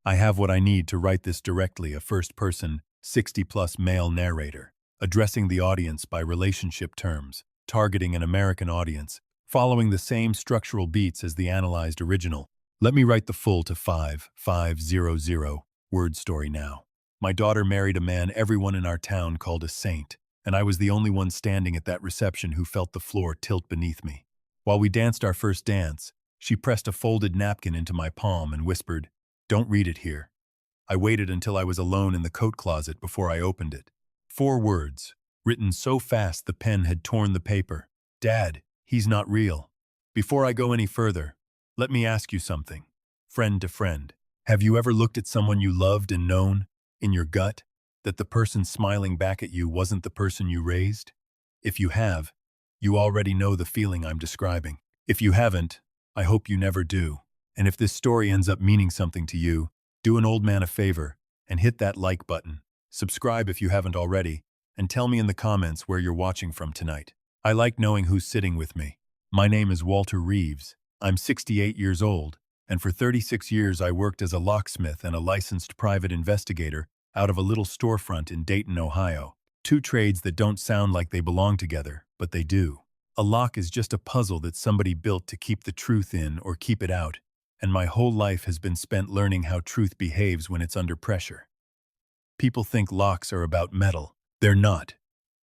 I have what I need to write this directly, a first-person, 60-plus male narrator, addressing the audience by relationship terms, targeting an American audience, following the same structural beats as the analyzed original. Let me write the full to 5500 word story now. My daughter married a man everyone in our town called a saint, and I was the only one standing at that reception who felt the floor tilt beneath me. While we danced our first dance, she pressed a folded napkin into my palm and whispered, "Don't read it here." I waited until I was alone in the coat closet before I opened it. 4 words, written so fast the pen had torn the paper. "Dad, he's not real." Before I go any further, let me ask you something. Friend to friend, have you ever looked at someone you loved and known, in your gut, that the person smiling back at you wasn't the person you raised? If you have, you already know the feeling I'm describing. If you haven't, I hope you never do. And if this story ends up meaning something to you, do an old man a favor and hit that like button. Subscribe if you haven't already, and tell me in the comments where you're watching from tonight. I like knowing who's sitting with me. My name is Walter Reeves. I'm 68 years old, and for 36 years I worked as a locksmith and a licensed private investigator out of a little storefront in Dayton, Ohio. 2 trades that don't sound like they belong together, but they do. A lock is just a puzzle that somebody built to keep the truth in or keep it out, and my whole life has been spent learning how truth behaves when it's under pressure. People think locks are about metal. They're not.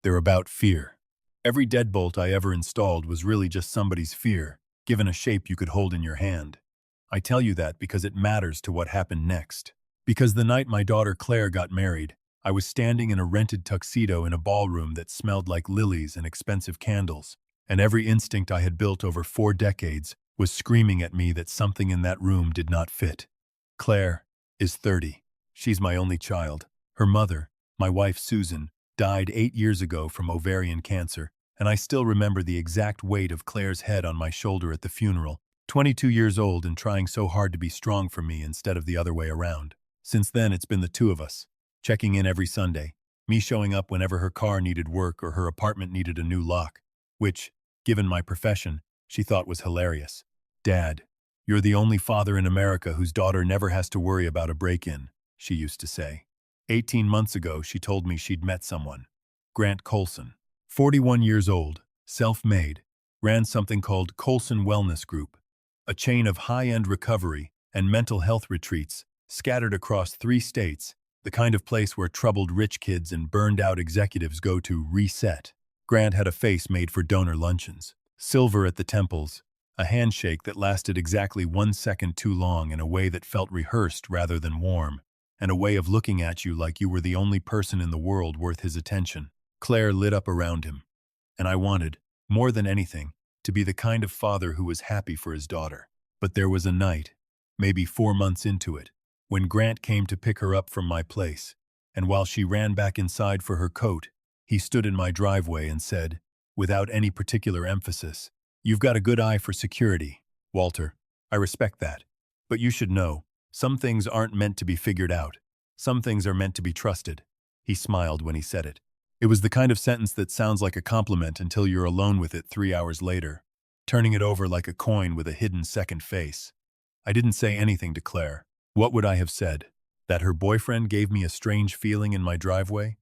They're about fear. Every deadbolt I ever installed was really just somebody's fear, given a shape you could hold in your hand. I tell you that because it matters to what happened next. Because the night my daughter Claire got married, I was standing in a rented tuxedo in a ballroom that smelled like lilies and expensive candles, and every instinct I had built over 4 decades was screaming at me that something in that room did not fit. Claire is 30. She's my only child. Her mother, my wife Susan, died 8 years ago from ovarian cancer, and I still remember the exact weight of Claire's head on my shoulder at the funeral, 22 years old and trying so hard to be strong for me instead of the other way around. Since then, it's been the 2 of us, checking in every Sunday, me showing up whenever her car needed work or her apartment needed a new lock, which, given my profession, she thought was hilarious. "Dad, you're the only father in America whose daughter never has to worry about a break-in," she used to say. 18 months ago, she told me she'd met someone. Grant Colson, 41 years old, self-made, ran something called Colson Wellness Group, a chain of high-end recovery and mental health retreats scattered across 3 states, the kind of place where troubled rich kids and burned-out executives go to reset. Grant had a face made for donor luncheons, silver at the temples, a handshake that lasted exactly 1 second too long in a way that felt rehearsed rather than warm, and a way of looking at you like you were the only person in the world worth his attention. Claire lit up around him, and I wanted, more than anything, to be the kind of father who was happy for his daughter. But there was a night, maybe 4 months into it, when Grant came to pick her up from my place, and while she ran back inside for her coat, he stood in my driveway and said, without any particular emphasis, "You've got a good eye for security, Walter. I respect that. But you should know, some things aren't meant to be figured out. Some things are meant to be trusted." He smiled when he said it. It was the kind of sentence that sounds like a compliment until you're alone with it 3 hours later, turning it over like a coin with a hidden second face. I didn't say anything to Claire. What would I have said? That her boyfriend gave me a strange feeling in my driveway?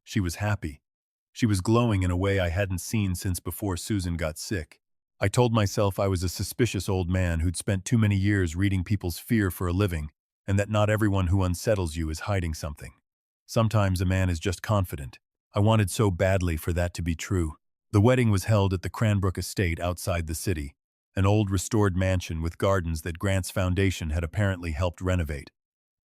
She was happy. She was glowing in a way I hadn't seen since before Susan got sick. I told myself I was a suspicious old man who'd spent too many years reading people's fear for a living, and that not everyone who unsettles you is hiding something. Sometimes a man is just confident. I wanted so badly for that to be true. The wedding was held at the Cranbrook Estate outside the city, an old restored mansion with gardens that Grant's foundation had apparently helped renovate.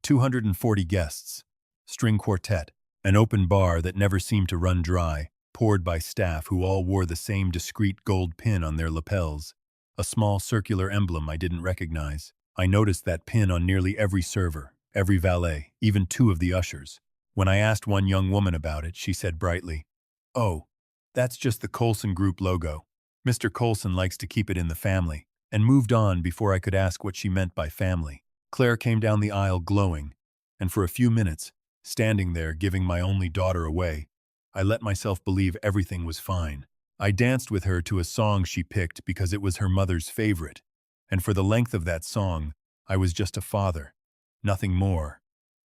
240 guests, string quartet, an open bar that never seemed to run dry, poured by staff who all wore the same discreet gold pin on their lapels, a small circular emblem I didn't recognize. I noticed that pin on nearly every server, every valet, even 2 of the ushers. When I asked one young woman about it, she said brightly, "Oh, that's just the Colson Group logo. Mr. Colson likes to keep it in the family," and moved on before I could ask what she meant by family. Claire came down the aisle glowing, and for a few minutes, standing there giving my only daughter away, I let myself believe everything was fine. I danced with her to a song she picked because it was her mother's favorite, and for the length of that song, I was just a father, Nothing more,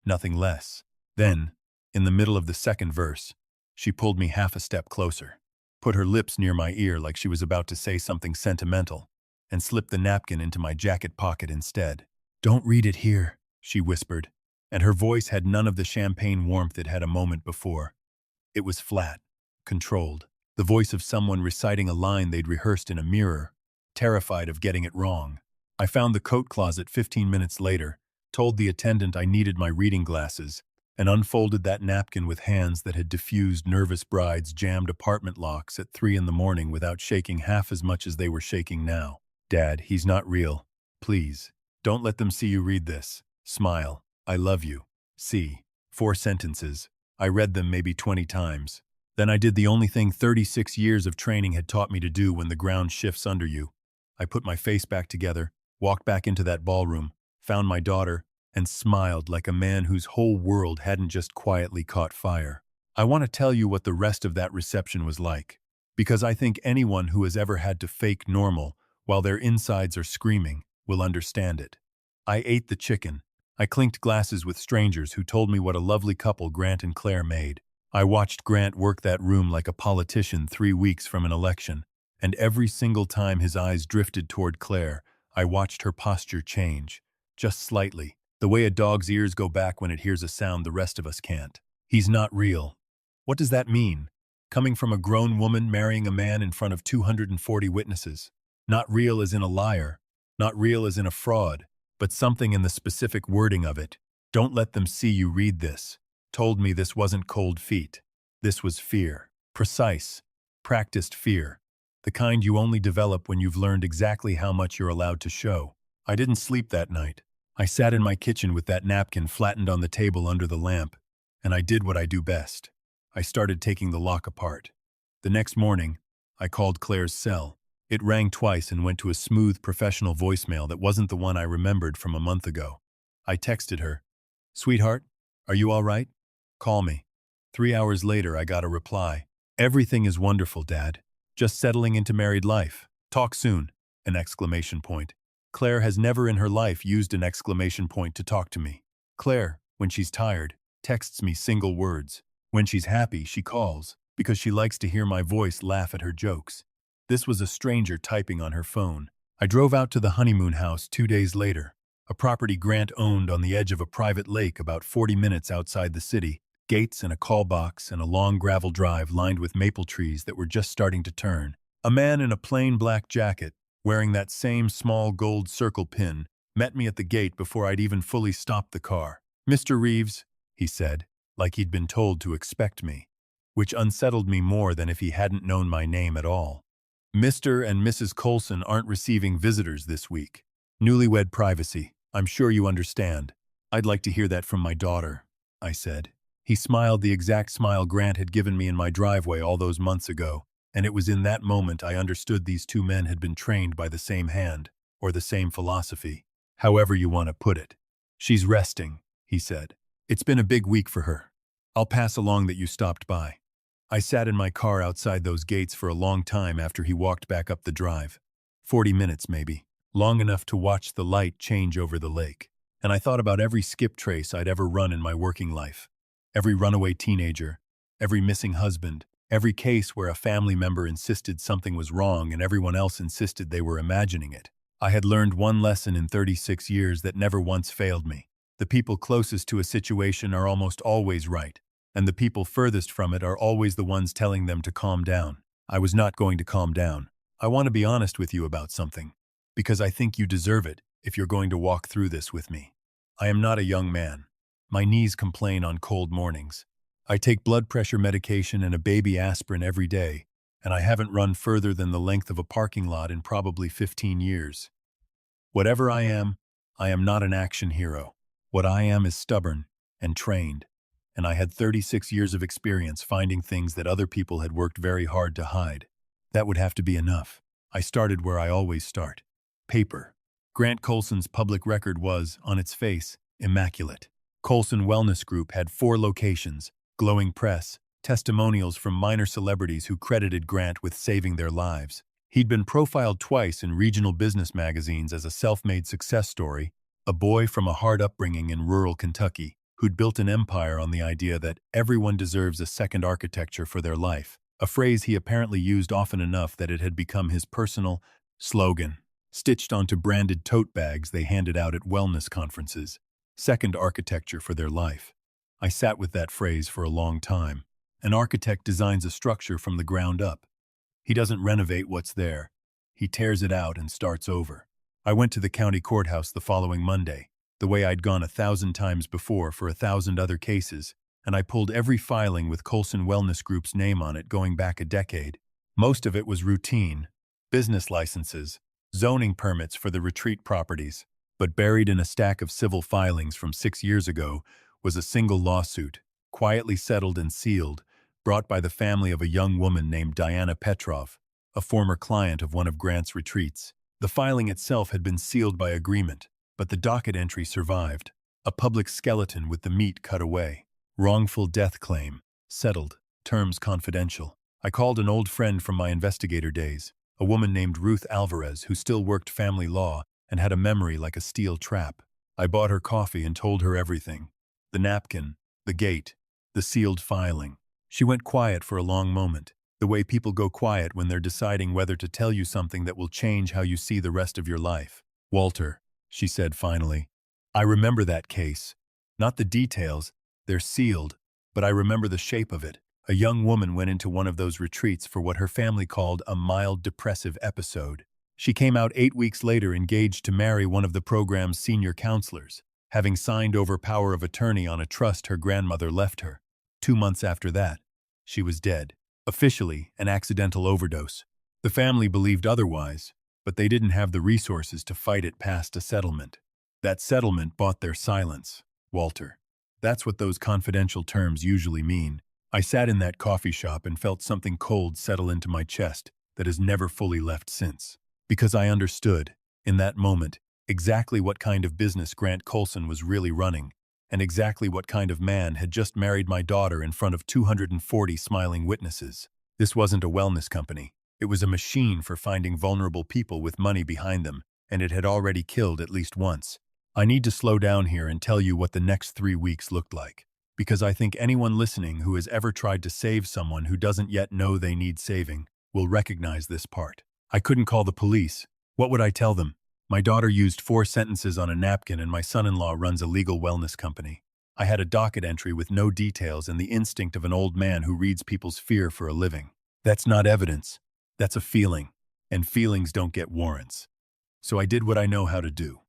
nothing less. Then, in the middle of the second verse, she pulled me half a step closer, put her lips near my ear like she was about to say something sentimental, and slipped the napkin into my jacket pocket instead. "Don't read it here," she whispered, and her voice had none of the champagne warmth it had a moment before. It was flat, controlled, the voice of someone reciting a line they'd rehearsed in a mirror, terrified of getting it wrong. I found the coat closet 15 minutes later, told the attendant I needed my reading glasses, and unfolded that napkin with hands that had diffused nervous brides' jammed apartment locks at 3 in the morning without shaking half as much as they were shaking now. "Dad, he's not real. Please, don't let them see you read this. Smile. I love you. See. 4 sentences. I read them maybe 20 times. Then I did the only thing 36 years of training had taught me to do when the ground shifts under you. I put my face back together, walked back into that ballroom, found my daughter, and smiled like a man whose whole world hadn't just quietly caught fire. I want to tell you what the rest of that reception was like, because I think anyone who has ever had to fake normal while their insides are screaming will understand it. I ate the chicken. I clinked glasses with strangers who told me what a lovely couple Grant and Claire made. I watched Grant work that room like a politician 3 weeks from an election, and every single time his eyes drifted toward Claire, I watched her posture change, just slightly, the way a dog's ears go back when it hears a sound the rest of us can't. "He's not real." What does that mean? Coming from a grown woman marrying a man in front of 240 witnesses. Not real as in a liar, not real as in a fraud, but something in the specific wording of it. "Don't let them see you read this." Told me this wasn't cold feet. This was fear. Precise, practiced fear. The kind you only develop when you've learned exactly how much you're allowed to show. I didn't sleep that night. I sat in my kitchen with that napkin flattened on the table under the lamp, and I did what I do best. I started taking the lock apart. The next morning, I called Claire's cell. It rang twice and went to a smooth, professional voicemail that wasn't the one I remembered from a month ago. I texted her, "Sweetheart, are you all right? Call me." 3 hours later, I got a reply. "Everything is wonderful, Dad. Just settling into married life. Talk soon." An exclamation point. Claire has never in her life used an exclamation point to talk to me. Claire, when she's tired, texts me single words. When she's happy, she calls, because she likes to hear my voice laugh at her jokes. This was a stranger typing on her phone. I drove out to the honeymoon house 2 days later, a property Grant owned on the edge of a private lake about 40 minutes outside the city, gates and a call box and a long gravel drive lined with maple trees that were just starting to turn. A man in a plain black jacket, wearing that same small gold circle pin, met me at the gate before I'd even fully stopped the car. "Mr. Reeves," he said, like he'd been told to expect me, which unsettled me more than if he hadn't known my name at all. "Mr. and Mrs. Coulson aren't receiving visitors this week. Newlywed privacy. I'm sure you understand. I'd like to hear that from my daughter," I said. He smiled the exact smile Grant had given me in my driveway all those months ago, and it was in that moment I understood these two men had been trained by the same hand, or the same philosophy, however you want to put it. "She's resting," he said. "It's been a big week for her. I'll pass along that you stopped by." I sat in my car outside those gates for a long time after he walked back up the drive. 40 minutes maybe, long enough to watch the light change over the lake. And I thought about every skip trace I'd ever run in my working life. Every runaway teenager, every missing husband, every case where a family member insisted something was wrong and everyone else insisted they were imagining it. I had learned one lesson in 36 years that never once failed me. The people closest to a situation are almost always right, and the people furthest from it are always the ones telling them to calm down. I was not going to calm down. "I want to be honest with you about something, because I think you deserve it if you're going to walk through this with me. I am not a young man. My knees complain on cold mornings. I take blood pressure medication and a baby aspirin every day, and I haven't run further than the length of a parking lot in probably 15 years. Whatever I am not an action hero. What I am is stubborn and trained, and I had 36 years of experience finding things that other people had worked very hard to hide. That would have to be enough. I started where I always start. Paper. Grant Coulson's public record was, on its face, immaculate. Coulson Wellness Group had 4 locations, glowing press, testimonials from minor celebrities who credited Grant with saving their lives. He'd been profiled twice in regional business magazines as a self-made success story, a boy from a hard upbringing in rural Kentucky who'd built an empire on the idea that everyone deserves a second architecture for their life, a phrase he apparently used often enough that it had become his personal slogan, stitched onto branded tote bags they handed out at wellness conferences. Second architecture for their life. I sat with that phrase for a long time. An architect designs a structure from the ground up. He doesn't renovate what's there. He tears it out and starts over. I went to the county courthouse the following Monday, the way I'd gone 1,000 times before for 1,000 other cases, and I pulled every filing with Colson Wellness Group's name on it going back a decade. Most of it was routine, business licenses, zoning permits for the retreat properties, but buried in a stack of civil filings from 6 years ago was a single lawsuit, quietly settled and sealed, brought by the family of a young woman named Diana Petrov, a former client of one of Grant's retreats. The filing itself had been sealed by agreement, but the docket entry survived. A public skeleton with the meat cut away. Wrongful death claim. Settled. Terms confidential. I called an old friend from my investigator days, a woman named Ruth Alvarez who still worked family law and had a memory like a steel trap. I bought her coffee and told her everything. The napkin, the gate, the sealed filing. She went quiet for a long moment, the way people go quiet when they're deciding whether to tell you something that will change how you see the rest of your life. Walter, she said finally, I remember that case. Not the details, they're sealed, but I remember the shape of it. A young woman went into one of those retreats for what her family called a mild depressive episode. She came out 8 weeks later engaged to marry one of the program's senior counselors, having signed over power of attorney on a trust her grandmother left her. 2 months after that, she was dead. Officially, an accidental overdose. The family believed otherwise, but they didn't have the resources to fight it past a settlement. That settlement bought their silence, Walter. That's what those confidential terms usually mean. I sat in that coffee shop and felt something cold settle into my chest that has never fully left since. Because I understood, in that moment, exactly what kind of business Grant Colson was really running, and exactly what kind of man had just married my daughter in front of 240 smiling witnesses. This wasn't a wellness company. It was a machine for finding vulnerable people with money behind them, and it had already killed at least once. I need to slow down here and tell you what the next 3 weeks looked like, because I think anyone listening who has ever tried to save someone who doesn't yet know they need saving will recognize this part. I couldn't call the police. What would I tell them? My daughter used 4 sentences on a napkin and my son-in-law runs a legal wellness company. I had a docket entry with no details and the instinct of an old man who reads people's fear for a living. That's not evidence. That's a feeling. And feelings don't get warrants. So I did what I know how to do.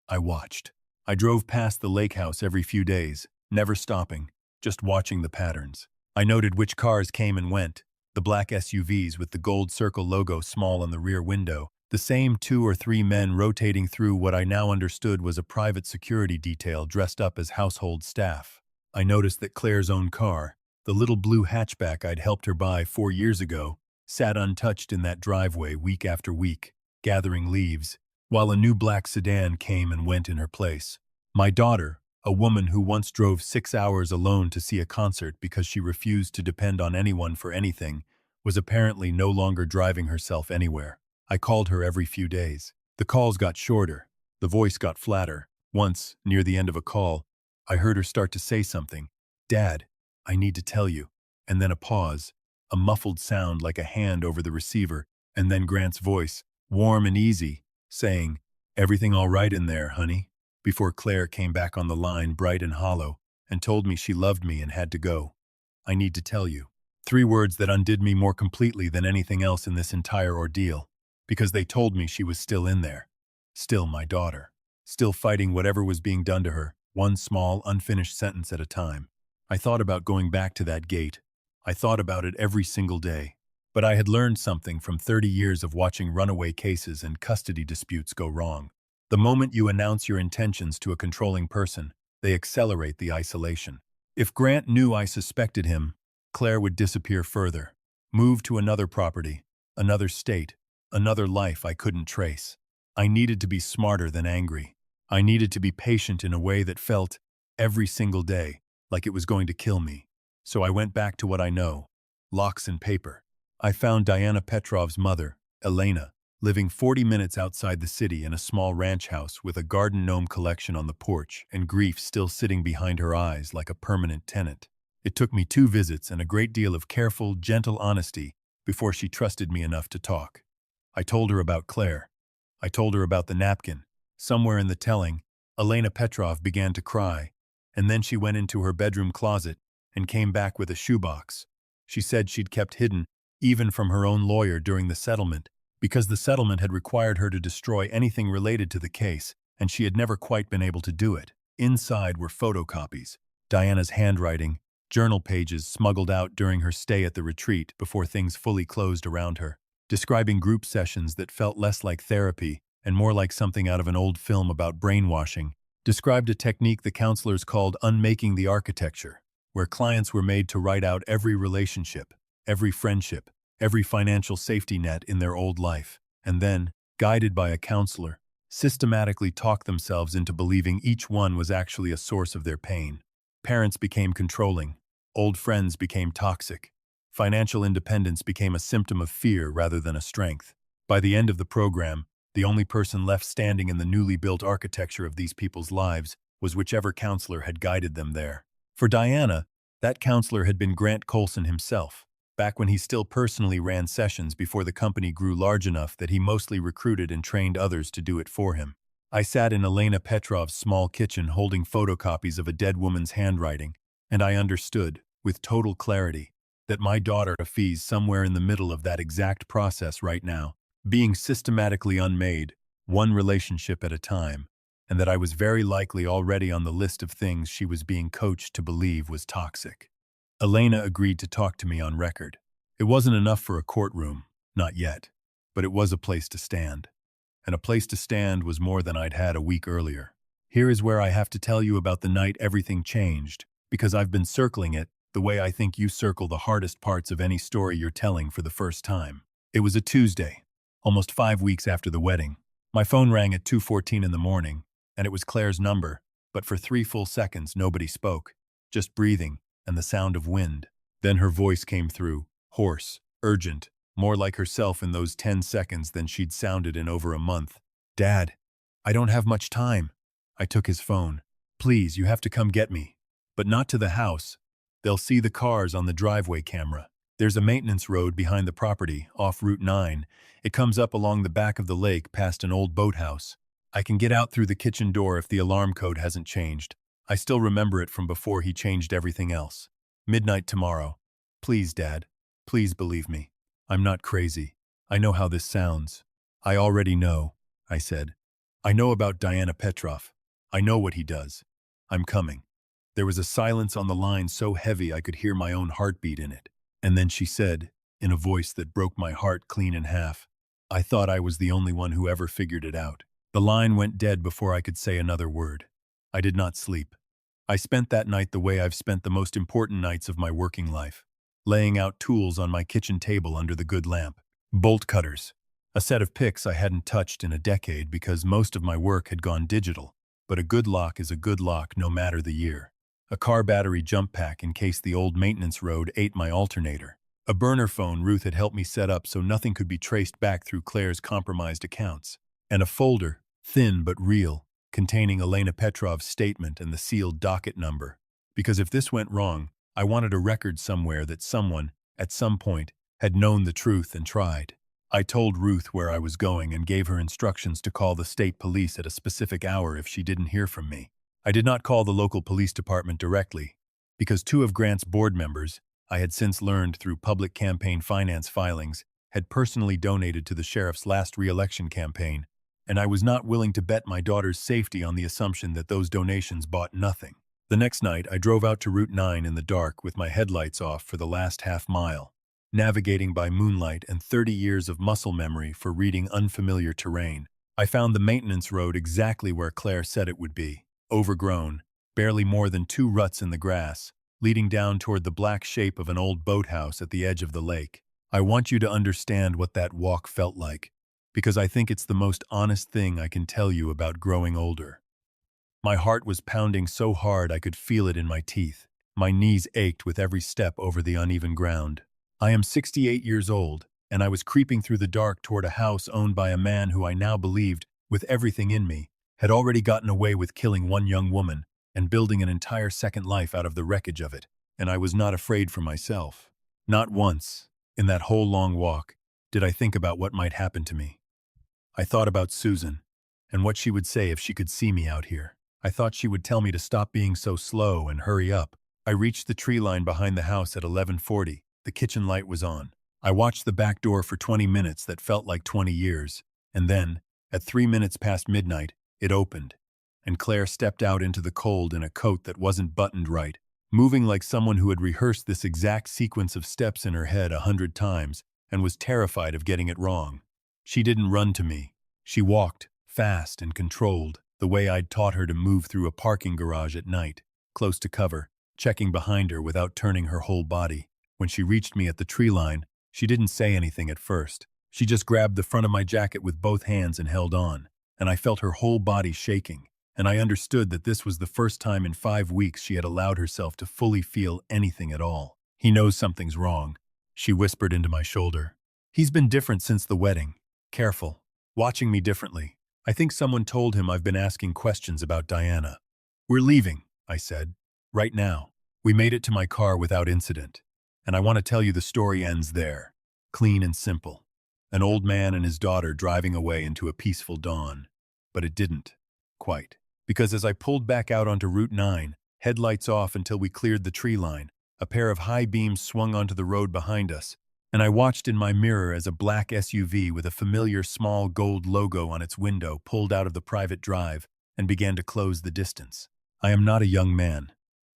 I watched. I drove past the lake house every few days, never stopping, just watching the patterns. I noted which cars came and went, the black SUVs with the gold circle logo small on the rear window, the same 2 or 3 men rotating through what I now understood was a private security detail dressed up as household staff. I noticed that Claire's own car, the little blue hatchback I'd helped her buy 4 years ago, sat untouched in that driveway week after week, gathering leaves, while a new black sedan came and went in her place. My daughter, a woman who once drove 6 hours alone to see a concert because she refused to depend on anyone for anything, was apparently no longer driving herself anywhere. I called her every few days. The calls got shorter. The voice got flatter. Once, near the end of a call, I heard her start to say something. Dad, I need to tell you. And then a pause, a muffled sound like a hand over the receiver, and then Grant's voice, warm and easy, saying, everything all right in there, honey? Before Claire came back on the line bright and hollow and told me she loved me and had to go. I need to tell you. 3 words that undid me more completely than anything else in this entire ordeal, because they told me she was still in there. Still my daughter. Still fighting whatever was being done to her, one small, unfinished sentence at a time. I thought about going back to that gate. I thought about it every single day. But I had learned something from 30 years of watching runaway cases and custody disputes go wrong. The moment you announce your intentions to a controlling person, they accelerate the isolation. If Grant knew I suspected him, Claire would disappear further, move to another property, another state, another life I couldn't trace. I needed to be smarter than angry. I needed to be patient in a way that felt, every single day, like it was going to kill me. So I went back to what I know, locks and paper. I found Diana Petrov's mother, Elena, living 40 minutes outside the city in a small ranch house with a garden gnome collection on the porch and grief still sitting behind her eyes like a permanent tenant. It took me 2 visits and a great deal of careful, gentle honesty before she trusted me enough to talk. I told her about Claire. I told her about the napkin. Somewhere in the telling, Elena Petrov began to cry, and then she went into her bedroom closet and came back with a shoebox. She said she'd kept hidden, even from her own lawyer during the settlement, because the settlement had required her to destroy anything related to the case, and she had never quite been able to do it. Inside were photocopies, Diana's handwriting, journal pages smuggled out during her stay at the retreat before things fully closed around her, describing group sessions that felt less like therapy and more like something out of an old film about brainwashing, described a technique the counselors called unmaking the architecture, where clients were made to write out every relationship, every friendship, every financial safety net in their old life, and then, guided by a counselor, systematically talk themselves into believing each one was actually a source of their pain. Parents became controlling, old friends became toxic, financial independence became a symptom of fear rather than a strength. By the end of the program, the only person left standing in the newly built architecture of these people's lives was whichever counselor had guided them there. For Diana, that counselor had been Grant Coulson himself, back when he still personally ran sessions before the company grew large enough that he mostly recruited and trained others to do it for him. I sat in Elena Petrov's small kitchen holding photocopies of a dead woman's handwriting, and I understood, with total clarity, that my daughter Afee's somewhere in the middle of that exact process right now, being systematically unmade, one relationship at a time, and that I was very likely already on the list of things she was being coached to believe was toxic. Elena agreed to talk to me on record. It wasn't enough for a courtroom, not yet, but it was a place to stand. And a place to stand was more than I'd had a week earlier. Here is where I have to tell you about the night everything changed, because I've been circling it the way I think you circle the hardest parts of any story you're telling for the first time. It was a Tuesday, almost 5 weeks after the wedding. My phone rang at 2:14 in the morning, and it was Claire's number, but for 3 full seconds nobody spoke, just breathing and the sound of wind. Then her voice came through, hoarse, urgent, more like herself in those 10 seconds than she'd sounded in over a month. "Dad, I don't have much time." I took his phone. "Please, you have to come get me. But not to the house. They'll see the cars on the driveway camera. There's a maintenance road behind the property, off Route 9. It comes up along the back of the lake past an old boathouse. I can get out through the kitchen door if the alarm code hasn't changed. I still remember it from before he changed everything else. Midnight tomorrow. Please, Dad. Please believe me. I'm not crazy. I know how this sounds." "I already know," I said. "I know about Diana Petrov. I know what he does. I'm coming." There was a silence on the line so heavy I could hear my own heartbeat in it. And then she said, in a voice that broke my heart clean in half, "I thought I was the only one who ever figured it out." The line went dead before I could say another word. I did not sleep. I spent that night the way I've spent the most important nights of my working life, laying out tools on my kitchen table under the good lamp. Bolt cutters, a set of picks I hadn't touched in a decade because most of my work had gone digital, but a good lock is a good lock no matter the year. A car battery jump pack in case the old maintenance road ate my alternator. A burner phone Ruth had helped me set up so nothing could be traced back through Claire's compromised accounts. And a folder, thin but real, containing Elena Petrov's statement and the sealed docket number. Because if this went wrong, I wanted a record somewhere that someone, at some point, had known the truth and tried. I told Ruth where I was going and gave her instructions to call the state police at a specific hour if she didn't hear from me. I did not call the local police department directly, because 2 of Grant's board members, I had since learned through public campaign finance filings, had personally donated to the sheriff's last re-election campaign, and I was not willing to bet my daughter's safety on the assumption that those donations bought nothing. The next night, I drove out to Route 9 in the dark with my headlights off for the last half mile, navigating by moonlight and 30 years of muscle memory for reading unfamiliar terrain. I found the maintenance road exactly where Claire said it would be, overgrown, barely more than 2 ruts in the grass, leading down toward the black shape of an old boathouse at the edge of the lake. I want you to understand what that walk felt like, because I think it's the most honest thing I can tell you about growing older. My heart was pounding so hard I could feel it in my teeth. My knees ached with every step over the uneven ground. I am 68 years old, and I was creeping through the dark toward a house owned by a man who I now believed, with everything in me, had already gotten away with killing one young woman and building an entire second life out of the wreckage of it. And I was not afraid for myself. Not once, in that whole long walk, did I think about what might happen to me. I thought about Susan, and what she would say if she could see me out here. I thought she would tell me to stop being so slow and hurry up. I reached the tree line behind the house at 11:40. The kitchen light was on. I watched the back door for 20 minutes that felt like 20 years, and then, at 3 minutes past midnight, it opened, and Claire stepped out into the cold in a coat that wasn't buttoned right, moving like someone who had rehearsed this exact sequence of steps in her head 100 times and was terrified of getting it wrong. She didn't run to me. She walked, fast and controlled, the way I'd taught her to move through a parking garage at night, close to cover, checking behind her without turning her whole body. When she reached me at the tree line, she didn't say anything at first. She just grabbed the front of my jacket with both hands and held on, and I felt her whole body shaking, and I understood that this was the first time in 5 weeks she had allowed herself to fully feel anything at all. "He knows something's wrong," she whispered into my shoulder. "He's been different since the wedding. Careful. Watching me differently. I think someone told him I've been asking questions about Diana." "We're leaving," I said. "Right now." We made it to my car without incident. And I want to tell you the story ends there. Clean and simple. An old man and his daughter driving away into a peaceful dawn. But it didn't. Quite. Because as I pulled back out onto Route 9, headlights off until we cleared the tree line, a pair of high beams swung onto the road behind us, and I watched in my mirror as a black SUV with a familiar small gold logo on its window pulled out of the private drive and began to close the distance. I am not a young man,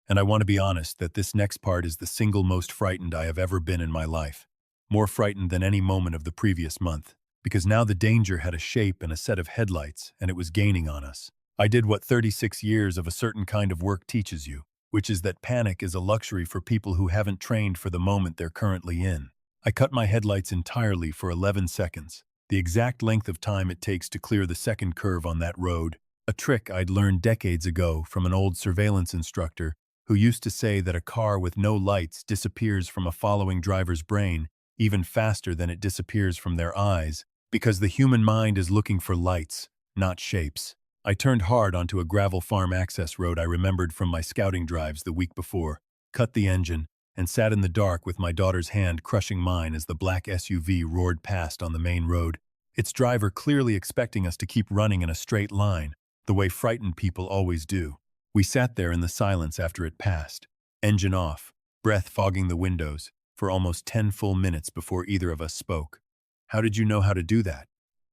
and I want to be honest that this next part is the single most frightened I have ever been in my life. More frightened than any moment of the previous month, because now the danger had a shape and a set of headlights, and it was gaining on us. I did what 36 years of a certain kind of work teaches you, which is that panic is a luxury for people who haven't trained for the moment they're currently in. I cut my headlights entirely for 11 seconds, the exact length of time it takes to clear the second curve on that road, a trick I'd learned decades ago from an old surveillance instructor who used to say that a car with no lights disappears from a following driver's brain even faster than it disappears from their eyes, because the human mind is looking for lights, not shapes. I turned hard onto a gravel farm access road I remembered from my scouting drives the week before, cut the engine, and sat in the dark with my daughter's hand crushing mine as the black SUV roared past on the main road, its driver clearly expecting us to keep running in a straight line, the way frightened people always do. We sat there in the silence after it passed, engine off, breath fogging the windows, for almost 10 full minutes before either of us spoke. "How did you know how to do that?"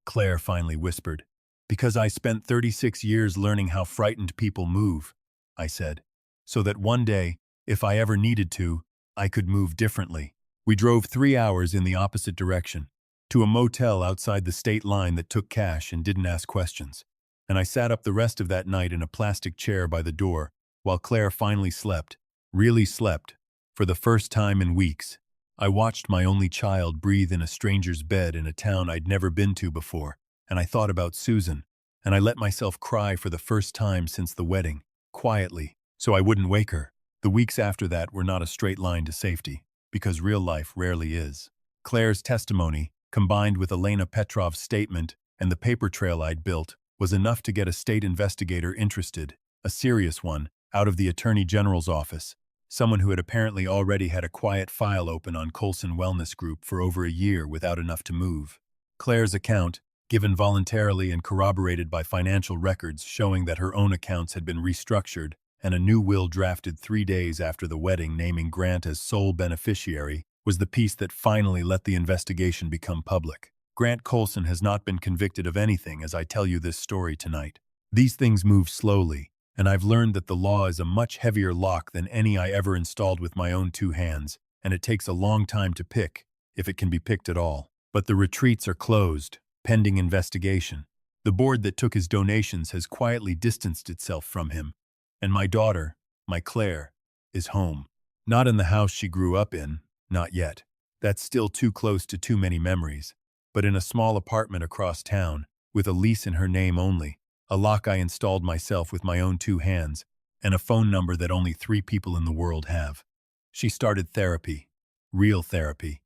Claire finally whispered. "Because I spent 36 years learning how frightened people move," I said, "so that one day, if I ever needed to, I could move differently." We drove 3 hours in the opposite direction, to a motel outside the state line that took cash and didn't ask questions. And I sat up the rest of that night in a plastic chair by the door, while Claire finally slept, really slept, for the first time in weeks. I watched my only child breathe in a stranger's bed in a town I'd never been to before, and I thought about Susan, and I let myself cry for the first time since the wedding, quietly, so I wouldn't wake her. The weeks after that were not a straight line to safety, because real life rarely is. Claire's testimony, combined with Elena Petrov's statement and the paper trail I'd built, was enough to get a state investigator interested, a serious one, out of the Attorney General's office, someone who had apparently already had a quiet file open on Colson Wellness Group for over a year without enough to move. Claire's account, given voluntarily and corroborated by financial records showing that her own accounts had been restructured, and a new will drafted 3 days after the wedding naming Grant as sole beneficiary, was the piece that finally let the investigation become public. Grant Colson has not been convicted of anything as I tell you this story tonight. These things move slowly, and I've learned that the law is a much heavier lock than any I ever installed with my own 2 hands, and it takes a long time to pick, if it can be picked at all. But the retreats are closed, pending investigation. The board that took his donations has quietly distanced itself from him, and my daughter, my Claire, is home. Not in the house she grew up in, not yet. That's still too close to too many memories. But in a small apartment across town, with a lease in her name only, a lock I installed myself with my own 2 hands, and a phone number that only 3 people in the world have. She started therapy, real therapy,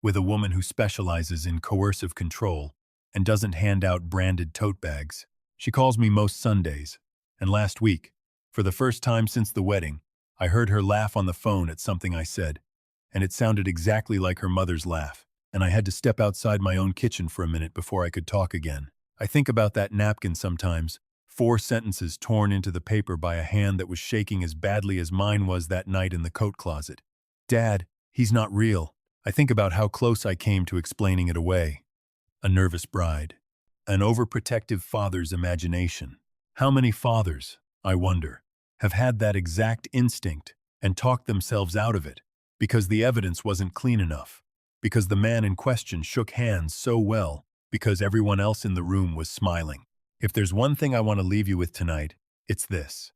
with a woman who specializes in coercive control and doesn't hand out branded tote bags. She calls me most Sundays, and last week, for the first time since the wedding, I heard her laugh on the phone at something I said, and it sounded exactly like her mother's laugh, and I had to step outside my own kitchen for a minute before I could talk again. I think about that napkin sometimes, 4 sentences torn into the paper by a hand that was shaking as badly as mine was that night in the coat closet. Dad, he's not real. I think about how close I came to explaining it away. A nervous bride. An overprotective father's imagination. How many fathers, I wonder, have had that exact instinct and talked themselves out of it because the evidence wasn't clean enough, because the man in question shook hands so well, because everyone else in the room was smiling. If there's one thing I want to leave you with tonight, it's this.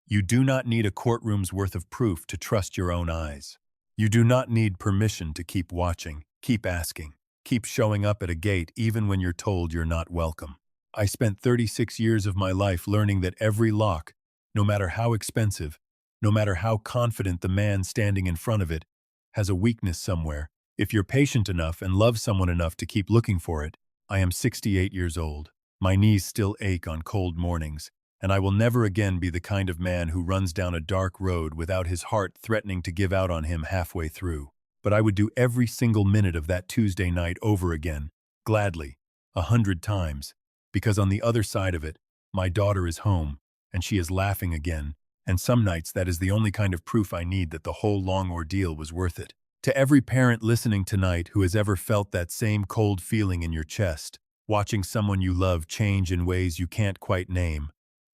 You do not need a courtroom's worth of proof to trust your own eyes. You do not need permission to keep watching, keep asking, keep showing up at a gate even when you're told you're not welcome. I spent 36 years of my life learning that every lock, no matter how expensive, no matter how confident the man standing in front of it, has a weakness somewhere. If you're patient enough and love someone enough to keep looking for it. I am 68 years old. My knees still ache on cold mornings, and I will never again be the kind of man who runs down a dark road without his heart threatening to give out on him halfway through. But I would do every single minute of that Tuesday night over again, gladly, 100 times, because on the other side of it, my daughter is home, and she is laughing again, and some nights that is the only kind of proof I need that the whole long ordeal was worth it. To every parent listening tonight who has ever felt that same cold feeling in your chest, watching someone you love change in ways you can't quite name,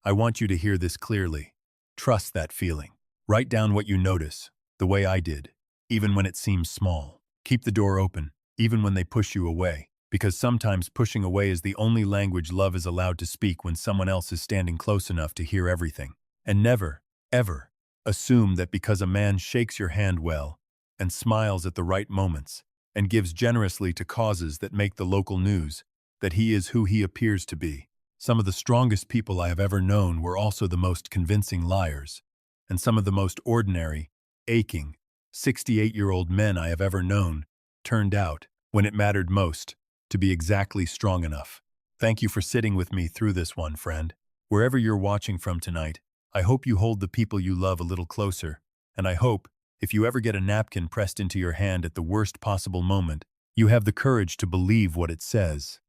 I want you to hear this clearly. Trust that feeling. Write down what you notice, the way I did, even when it seems small. Keep the door open, even when they push you away, because sometimes pushing away is the only language love is allowed to speak when someone else is standing close enough to hear everything. And never, ever, assume that because a man shakes your hand well, and smiles at the right moments, and gives generously to causes that make the local news, that he is who he appears to be. Some of the strongest people I have ever known were also the most convincing liars, and some of the most ordinary, aching, 68-year-old men I have ever known turned out, when it mattered most, to be exactly strong enough. Thank you for sitting with me through this one, friend. Wherever you're watching from tonight, I hope you hold the people you love a little closer, and I hope, if you ever get a napkin pressed into your hand at the worst possible moment, you have the courage to believe what it says.